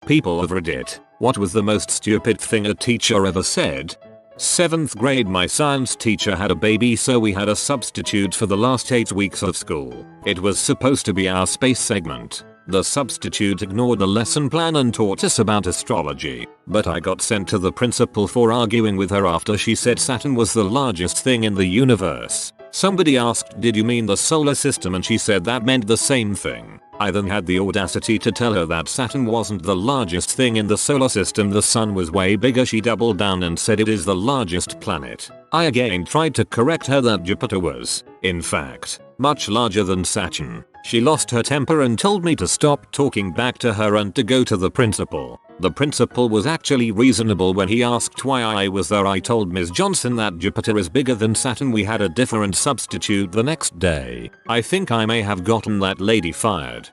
people of Reddit, what was the most stupid thing a teacher ever said? 7th grade, my science teacher had a baby, so we had a substitute for the last 8 weeks of school. It was supposed to be our space segment. The substitute ignored the lesson plan and taught us about astrology, but I got sent to the principal for arguing with her after she said Saturn was the largest thing in the universe. Somebody asked, "Did you mean the solar system?" and she said that meant the same thing. I then had the audacity to tell her that Saturn wasn't the largest thing in the solar system, the sun was way bigger. She doubled down and said it is the largest planet. I again tried to correct her that Jupiter was, in fact, much larger than Saturn. She lost her temper and told me to stop talking back to her and to go to the principal. The principal was actually reasonable when he asked why I was there. I told Ms. Johnson that Jupiter is bigger than Saturn. We had a different substitute the next day. I think I may have gotten that lady fired.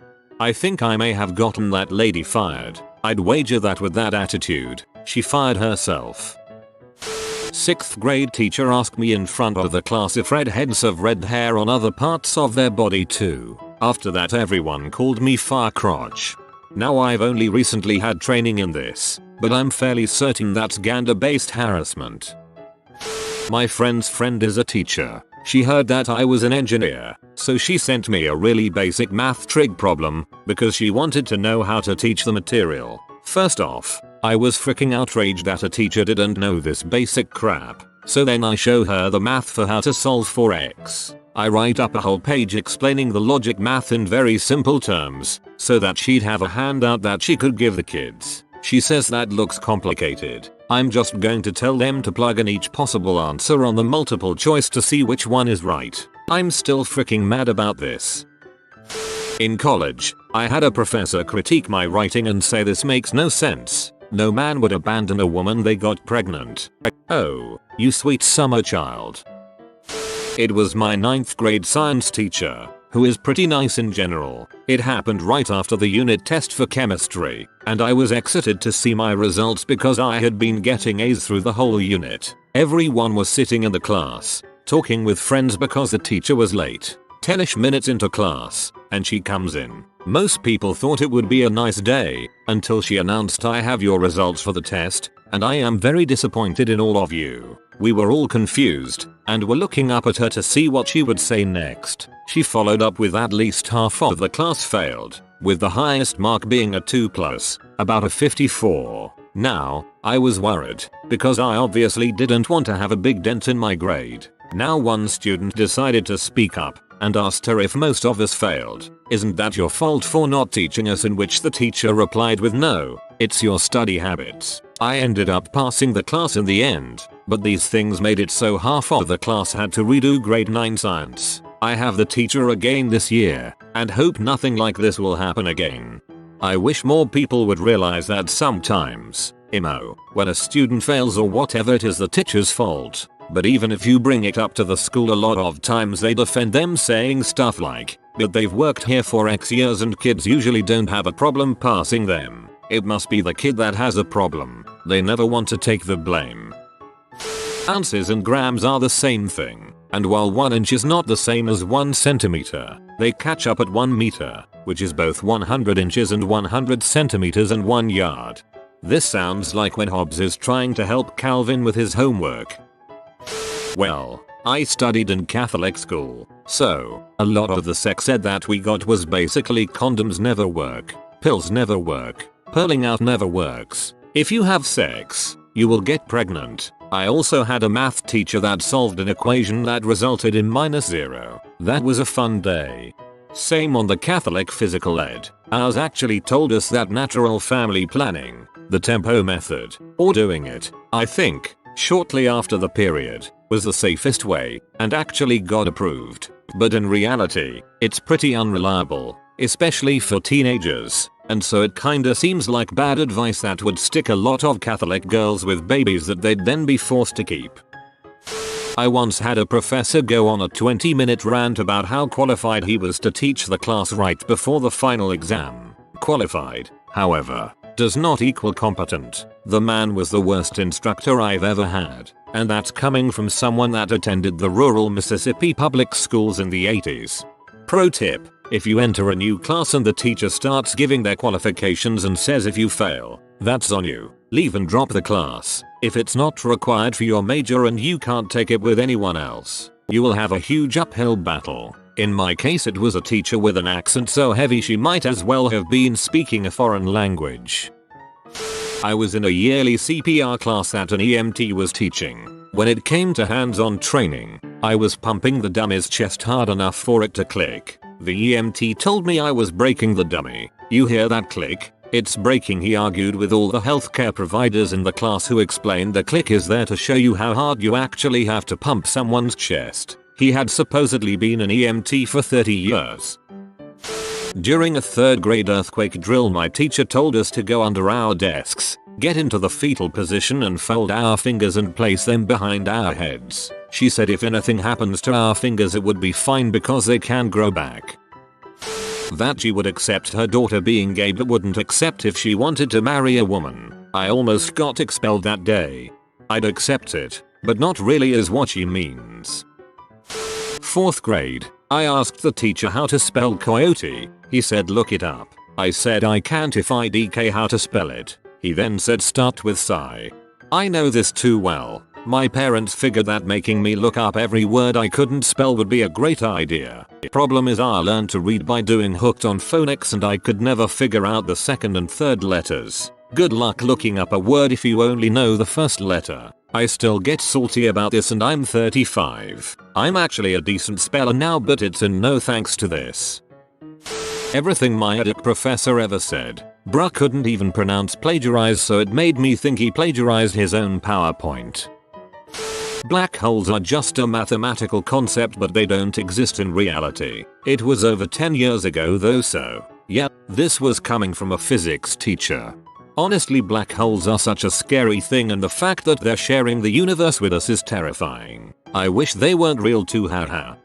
I'd wager that with that attitude, she fired herself. 6th grade teacher asked me in front of the class if redheads have red hair on other parts of their body too. After that everyone called me fire crotch. Now I've only recently had training in this, but I'm fairly certain that's gender-based harassment. My friend's friend is a teacher. She heard that I was an engineer, so she sent me a really basic math trig problem because she wanted to know how to teach the material. First off, I was freaking outraged that a teacher didn't know this basic crap. So then I show her the math for how to solve for x. I write up a whole page explaining the logic math in very simple terms so that she'd have a handout that she could give the kids. She says that looks complicated. I'm just going to tell them to plug in each possible answer on the multiple choice to see which one is right. I'm still freaking mad about this. In college, I had a professor critique my writing and say this makes no sense. No man would abandon a woman they got pregnant. Oh, you sweet summer child. It was my 9th grade science teacher, who is pretty nice in general. It happened right after the unit test for chemistry, and I was excited to see my results because I had been getting A's through the whole unit. Everyone was sitting in the class, talking with friends because the teacher was late. 10ish minutes into class, and she comes in. Most people thought it would be a nice day, until she announced, "I have your results for the test, and I am very disappointed in all of you." We were all confused, and were looking up at her to see what she would say next. She followed up with at least half of the class failed, with the highest mark being a 2+, about a 54. Now, I was worried, because I obviously didn't want to have a big dent in my grade. Now one student decided to speak up, and asked her if most of us failed. "Isn't that your fault for not teaching us?" In which the teacher replied with, "No, it's your study habits." I ended up passing the class in the end, but these things made it so half of the class had to redo grade 9 science. I have the teacher again this year, and hope nothing like this will happen again. I wish more people would realize that sometimes, when a student fails or whatever, it is the teacher's fault. But even if you bring it up to the school, a lot of times they defend them, saying stuff like, "But they've worked here for X years and kids usually don't have a problem passing them. It must be the kid that has a problem." They never want to take the blame. Ounces and grams are the same thing, and while 1 inch is not the same as 1 centimeter, they catch up at 1 meter, which is both 100 inches and 100 centimeters and 1 yard. This sounds like when Hobbes is trying to help Calvin with his homework. Well, I studied in Catholic school, so a lot of the sex ed that we got was basically condoms never work, pills never work, pearling out never works. If you have sex, you will get pregnant. I also had a math teacher that solved an equation that resulted in -0. That was a fun day. Same on the Catholic physical ed. Ours actually told us that natural family planning, the tempo method, or doing it, I think, shortly after the period, was the safest way, and actually got approved. But in reality, it's pretty unreliable, especially for teenagers, and so it kinda seems like bad advice that would stick a lot of Catholic girls with babies that they'd then be forced to keep. I once had a professor go on a 20-minute rant about how qualified he was to teach the class right before the final exam. Qualified, however, does not equal competent. The man was the worst instructor I've ever had, and that's coming from someone that attended the rural Mississippi public schools in the 80s. Pro tip, If you enter a new class and the teacher starts giving their qualifications and says if you fail, that's on you. Leave and drop the class. If it's not required for your major and you can't take it with anyone else, you will have a huge uphill battle. In my case it was a teacher with an accent so heavy she might as well have been speaking a foreign language. I was in a yearly CPR class that an EMT was teaching. When it came to hands-on training, I was pumping the dummy's chest hard enough for it to click. The EMT told me I was breaking the dummy. You hear that click? It's breaking, he argued with all the healthcare providers in the class who explained the click is there to show you how hard you actually have to pump someone's chest. He had supposedly been an EMT for 30 years. During a 3rd grade earthquake drill, my teacher told us to go under our desks, get into the fetal position and fold our fingers and place them behind our heads. She said if anything happens to our fingers it would be fine because they can grow back. That she would accept her daughter being gay but wouldn't accept if she wanted to marry a woman. I almost got expelled that day. I'd accept it, but not really is what she means. 4th grade. I asked the teacher how to spell coyote. He said look it up. I said I can't if I DK how to spell it. He then said start with psi. I know this too well. My parents figured that making me look up every word I couldn't spell would be a great idea. Problem is I learned to read by doing hooked on phonics and I could never figure out the 2nd and 3rd letters. Good luck looking up a word if you only know the 1st letter. I still get salty about this and I'm 35. I'm actually a decent speller now but it's a no thanks to this. Everything my edit professor ever said. Bruh couldn't even pronounce plagiarize so it made me think he plagiarized his own PowerPoint. Black holes are just a mathematical concept but they don't exist in reality. It was over 10 years ago though so, yeah, this was coming from a physics teacher. Honestly black holes are such a scary thing and the fact that they're sharing the universe with us is terrifying. I wish they weren't real too, haha.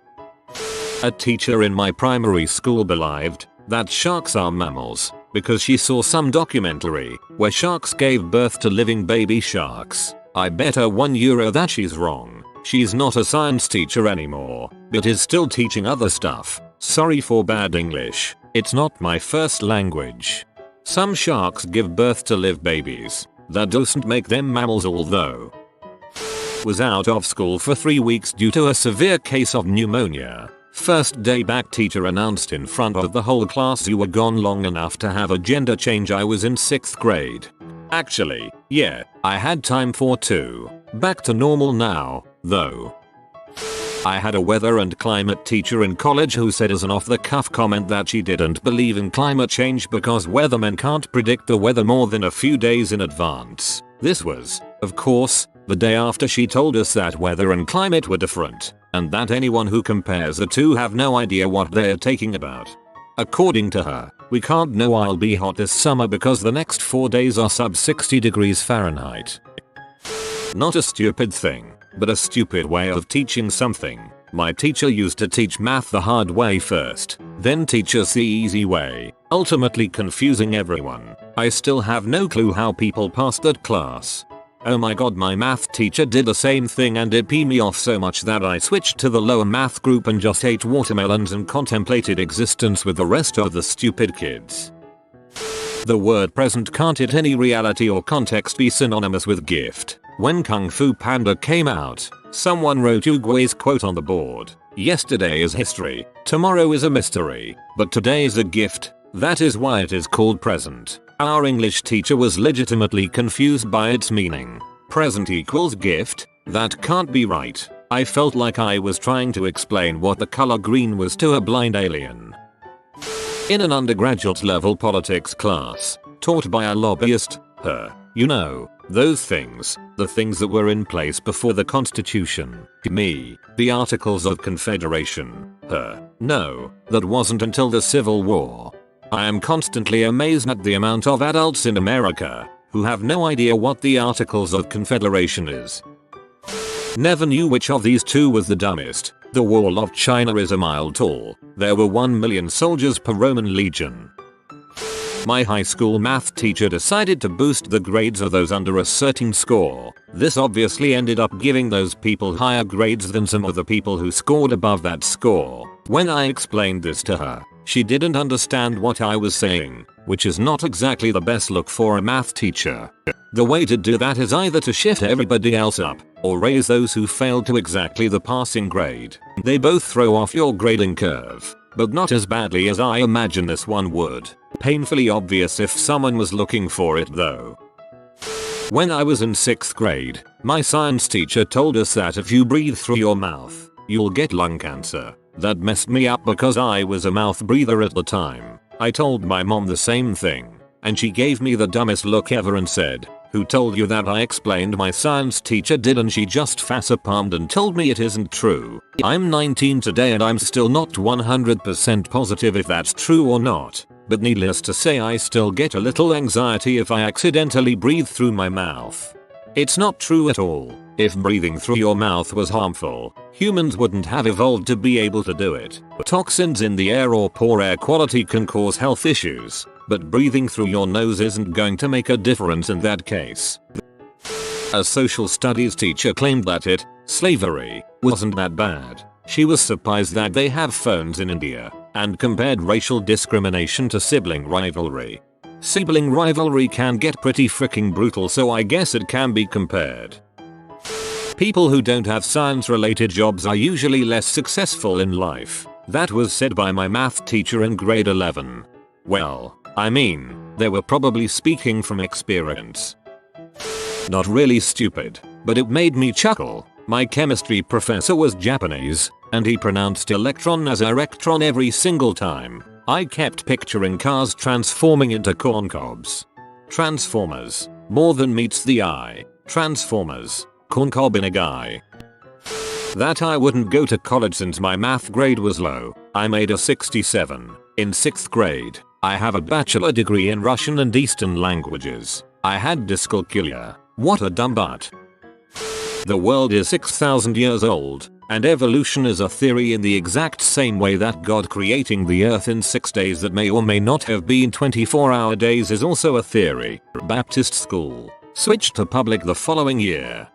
A teacher in my primary school believed that sharks are mammals because she saw some documentary where sharks gave birth to living baby sharks. I bet her €1 that she's wrong. She's not a science teacher anymore, but is still teaching other stuff. Sorry for bad English. It's not my first language. Some sharks give birth to live babies. That doesn't make them mammals although. Was out of school for 3 weeks due to a severe case of pneumonia. First day back teacher announced in front of the whole class you were gone long enough to have a gender change. I was in 6th grade. Actually, yeah, I had time for 2. Back to normal now, though. I had a weather and climate teacher in college who said as an off-the-cuff comment that she didn't believe in climate change because weathermen can't predict the weather more than a few days in advance. This was, of course, the day after she told us that weather and climate were different, and that anyone who compares the two have no idea what they're talking about. According to her, we can't know I'll be hot this summer because the next 4 days are sub 60 degrees Fahrenheit. Not a stupid thing, but a stupid way of teaching something. My teacher used to teach math the hard way first, then teach us the easy way, ultimately confusing everyone. I still have no clue how people passed that class. Oh my god, my math teacher did the same thing and it pissed me off so much that I switched to the lower math group and just ate watermelons and contemplated existence with the rest of the stupid kids. The word present can't in any reality or context be synonymous with gift. When Kung Fu Panda came out, someone wrote Uguay's quote on the board. Yesterday is history, tomorrow is a mystery, but today is a gift. That is why it is called present. Our English teacher was legitimately confused by its meaning. Present equals gift? That can't be right. I felt like I was trying to explain what the color green was to a blind alien. In an undergraduate level politics class, taught by a lobbyist, you know, those things, the things that were in place before the Constitution. Me, the Articles of Confederation. No, that wasn't until the Civil War. I am constantly amazed at the amount of adults in America who have no idea what the Articles of Confederation is. Never knew which of these two was the dumbest. The Wall of China is a mile tall. There were 1 million soldiers per Roman legion. My high school math teacher decided to boost the grades of those under a certain score. This obviously ended up giving those people higher grades than some of the people who scored above that score. When I explained this to her, She didn't understand what I was saying, which is not exactly the best look for a math teacher. The way to do that is either to shift everybody else up, or raise those who failed to exactly the passing grade. They both throw off your grading curve, but not as badly as I imagine this one would. Painfully obvious if someone was looking for it though. When I was in 6th grade, my science teacher told us that if you breathe through your mouth, you'll get lung cancer. That messed me up because I was a mouth breather at the time. I told my mom the same thing, and she gave me the dumbest look ever and said, "Who told you that?" I explained my science teacher did, and she just facepalmed and told me it isn't true. I'm 19 today and I'm still not 100% positive if that's true or not, but needless to say I still get a little anxiety if I accidentally breathe through my mouth. It's not true at all. If breathing through your mouth was harmful, humans wouldn't have evolved to be able to do it. Toxins in the air or poor air quality can cause health issues, but breathing through your nose isn't going to make a difference in that case. A social studies teacher claimed that slavery wasn't that bad. She was surprised that they have phones in India, and compared racial discrimination to sibling rivalry. Sibling rivalry can get pretty freaking brutal, so I guess it can be compared. People who don't have science-related jobs are usually less successful in life. That was said by my math teacher in grade 11. Well, I mean, they were probably speaking from experience. Not really stupid, but it made me chuckle. My chemistry professor was Japanese, and he pronounced electron as erectron every single time. I kept picturing cars transforming into corn cobs. Transformers. More than meets the eye. Transformers. Corn cob in a guy. That I wouldn't go to college since my math grade was low. I made a 67. In 6th grade, I have a bachelor degree in Russian and Eastern languages. I had dyscalculia. What a dumb butt. The world is 6,000 years old, and evolution is a theory in the exact same way that God creating the earth in 6 days that may or may not have been 24-hour days is also a theory. Baptist school. Switched to public the following year.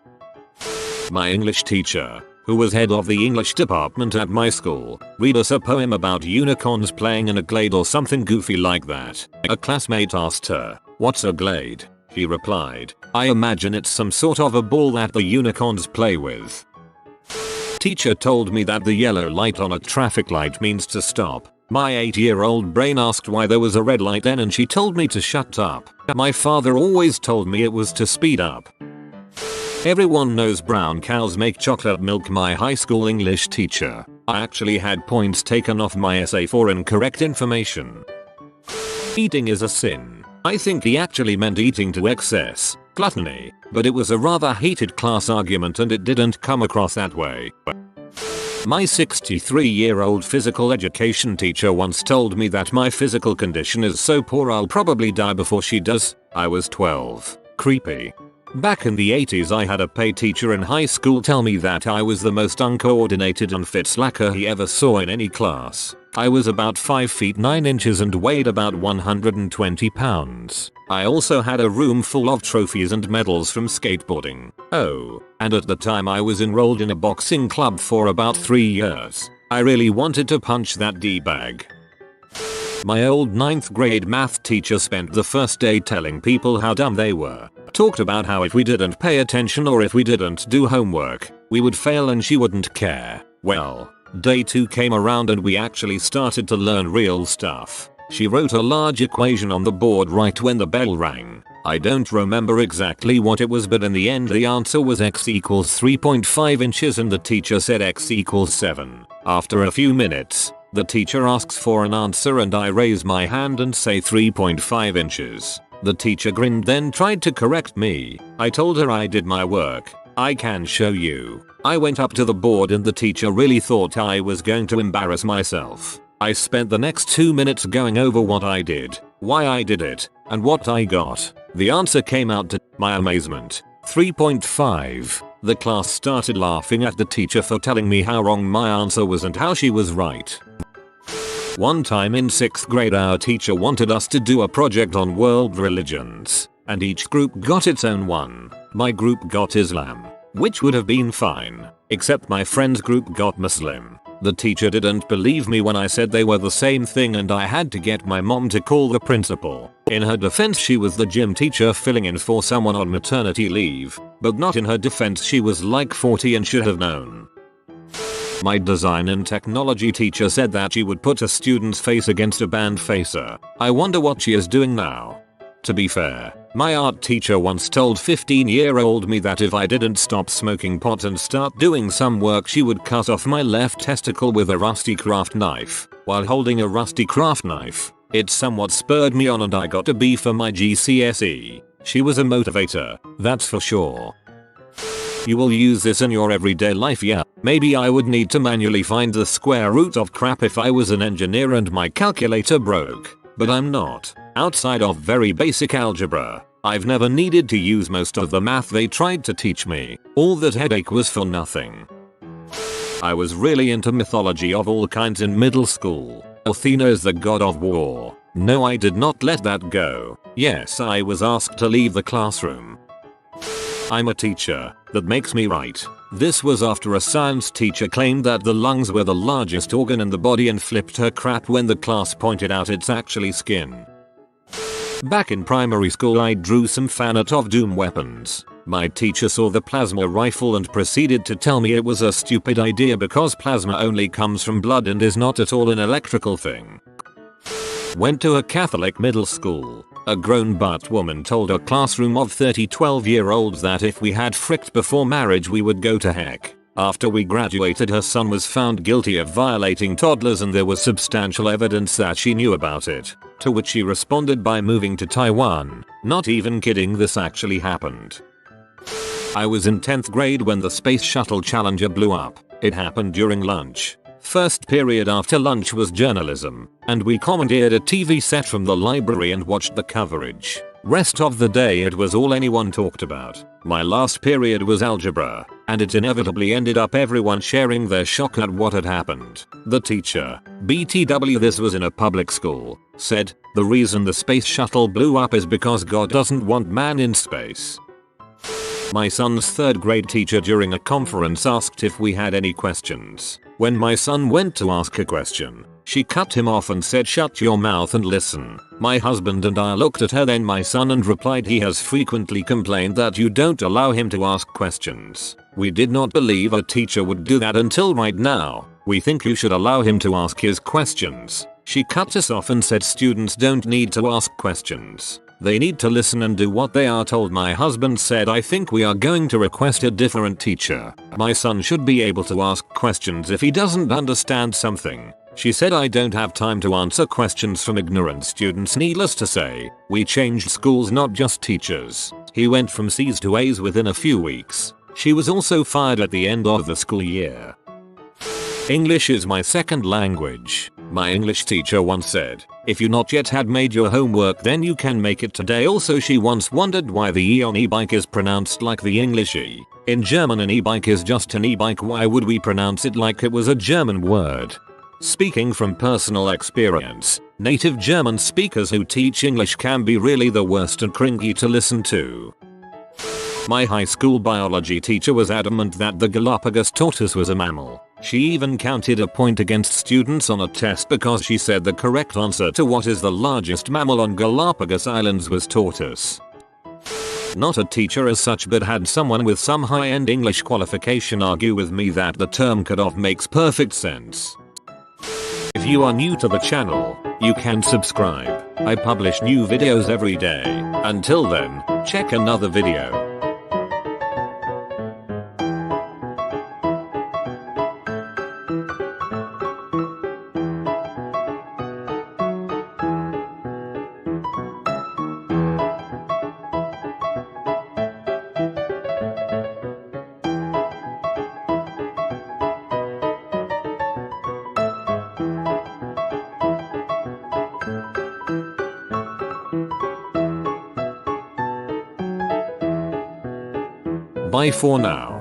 My English teacher, who was head of the English department at my school, read us a poem about unicorns playing in a glade or something goofy like that. A classmate asked her, "What's a glade?" She replied, "I imagine it's some sort of a ball that the unicorns play with." Teacher told me that the yellow light on a traffic light means to stop. My 8-year-old brain asked why there was a red light then, and she told me to shut up. My father always told me it was to speed up. Everyone knows brown cows make chocolate milk. My high school English teacher. I actually had points taken off my essay for incorrect information. Eating is a sin. I think he actually meant eating to excess, gluttony, but it was a rather heated class argument and it didn't come across that way. My 63-year-old physical education teacher once told me that my physical condition is so poor I'll probably die before she does. I was 12. Creepy. Back in the 80s I had a PE teacher in high school tell me that I was the most uncoordinated and fit slacker he ever saw in any class. I was about 5 feet 9 inches and weighed about 120 pounds. I also had a room full of trophies and medals from skateboarding. Oh, and at the time I was enrolled in a boxing club for about 3 years. I really wanted to punch that D-bag. My old 9th grade math teacher spent the first day telling people how dumb they were. Talked about how if we didn't pay attention or if we didn't do homework, we would fail and she wouldn't care. Well, day 2 came around and we actually started to learn real stuff. She wrote a large equation on the board right when the bell rang. I don't remember exactly what it was, but in the end the answer was x equals 3.5 inches and the teacher said x equals 7. After a few minutes, the teacher asks for an answer and I raise my hand and say 3.5 inches. The teacher grinned then tried to correct me. I told her I did my work. I can show you. I went up to the board and the teacher really thought I was going to embarrass myself. I spent the next 2 minutes going over what I did, why I did it, and what I got. The answer came out to my amazement. 3.5. The class started laughing at the teacher for telling me how wrong my answer was and how she was right. One time in 6th grade our teacher wanted us to do a project on world religions, and each group got its own one. My group got Islam, which would have been fine, except my friend's group got Muslim. The teacher didn't believe me when I said they were the same thing and I had to get my mom to call the principal. In her defense, she was the gym teacher filling in for someone on maternity leave, but not in her defense, she was like 40 and should have known. My design and technology teacher said that she would put a student's face against a band facer. I wonder what she is doing now. To be fair, my art teacher once told 15-year-old me that if I didn't stop smoking pot and start doing some work, she would cut off my left testicle with a rusty craft knife. While holding a rusty craft knife, it somewhat spurred me on and I got a B for my GCSE. She was a motivator, that's for sure. You will use this in your everyday life, yeah. Maybe I would need to manually find the square root of crap if I was an engineer and my calculator broke. But I'm not. Outside of very basic algebra, I've never needed to use most of the math they tried to teach me. All that headache was for nothing. I was really into mythology of all kinds in middle school. Athena is the god of war. No, I did not let that go. Yes, I was asked to leave the classroom. I'm a teacher. That makes me right. This was after a science teacher claimed that the lungs were the largest organ in the body and flipped her crap when the class pointed out it's actually skin. Back in primary school, I drew some fan art of Doom weapons. My teacher saw the plasma rifle and proceeded to tell me it was a stupid idea because plasma only comes from blood and is not at all an electrical thing. Went to a Catholic middle school. A grown butt woman told a classroom of 30 12-year-olds that if we had fricked before marriage we would go to heck. After we graduated, her son was found guilty of violating toddlers and there was substantial evidence that she knew about it. To which she responded by moving to Taiwan. Not even kidding, this actually happened. I was in 10th grade when the Space Shuttle Challenger blew up. It happened during lunch. First period after lunch was journalism, and we commandeered a TV set from the library and watched the coverage. Rest of the day it was all anyone talked about. My last period was algebra, and it inevitably ended up everyone sharing their shock at what had happened. The teacher, BTW, this was in a public school, said, the reason the space shuttle blew up is because God doesn't want man in space. My son's 3rd grade teacher during a conference asked if we had any questions. When my son went to ask a question, she cut him off and said, shut your mouth and listen. My husband and I looked at her, then my son, and replied, he has frequently complained that you don't allow him to ask questions. We did not believe a teacher would do that until right now. We think you should allow him to ask his questions. She cut us off and said students don't need to ask questions. They need to listen and do what they are told. My husband said, I think we are going to request a different teacher. My son should be able to ask questions if he doesn't understand something. She said, I don't have time to answer questions from ignorant students. Needless to say, we changed schools, not just teachers. He went from C's to A's within a few weeks. She was also fired at the end of the school year. English is my second language. My English teacher once said, if you not yet had made your homework then you can make it today. Also, she once wondered why the E on e-bike is pronounced like the English E. In German an e-bike is just an e-bike. Why would we pronounce it like it was a German word? Speaking from personal experience, native German speakers who teach English can be really the worst and cringy to listen to. My high school biology teacher was adamant that the Galapagos tortoise was a mammal. She even counted a point against students on a test because she said the correct answer to what is the largest mammal on Galapagos Islands was tortoise. Not a teacher as such, but had someone with some high-end English qualification argue with me that the term cut off makes perfect sense. If you are new to the channel, you can subscribe. I publish new videos every day. Until then, check another video. Bye for now.